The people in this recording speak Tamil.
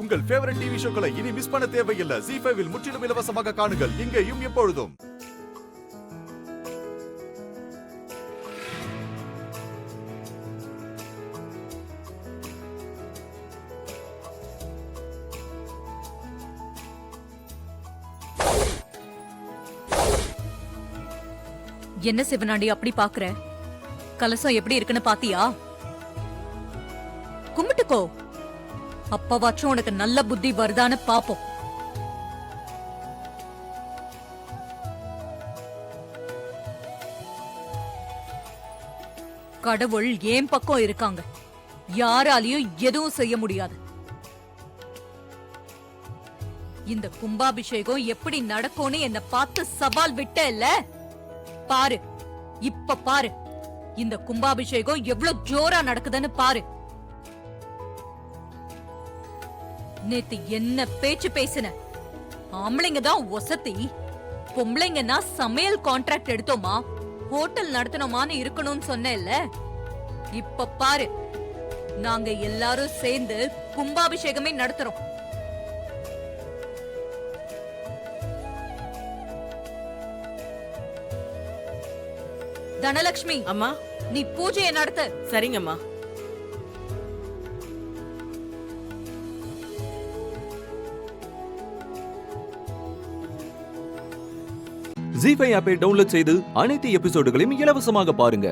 உங்கள் ஃபேவரட் டிவி ஷோக்களை இனி மிஸ் பண்ண தேவையில்லை. ZEE5 இல் முற்றிலும் இலவசமாக காணுங்கள். இங்கேயும் எப்பொழுதும். என்ன சிவனாண்டி அப்படி பாக்குற? கலசம் எப்படி இருக்குன்னு பாத்தியா? கும்பிட்டுக்கோ, அப்பவாச்சும் உனக்கு நல்ல புத்தி வருதான்னு பாப்போம். கடவுள் ஏன் பக்கம் இருக்காங்க, யாராலையும் எதுவும் செய்ய முடியாது. இந்த கும்பாபிஷேகம் எப்படி நடக்கும்னு என்ன பார்த்து சவால் விட்ட இல்ல? பாரு, இப்ப பாரு, இந்த கும்பாபிஷேகம் எவ்வளவு ஜோரா நடக்குதுன்னு பாரு. நேத்து என்ன பேச்சு பேசின? ஆம்பளைங்க தான் ஒசத்தி, பொம்பளைங்கன்னா சமையல் கான்ட்ராக்ட் எடுத்தோமா ஹோட்டல் நடத்தணுமான்னு இருக்கணும்னு சொன்னேன்ல. இப்ப பாரு, நாங்க எல்லாரும் சேர்ந்து கும்பாபிஷேகமே நடத்துறோம். தனலட்சுமி அம்மா, நீ பூஜையை நடத்த. சரிங்கம்மா. ZEE5 ஆப்பை டவுன்லோட் செய்து அனைத்து எபிசோடுகளையும் இலவசமாக பாருங்க.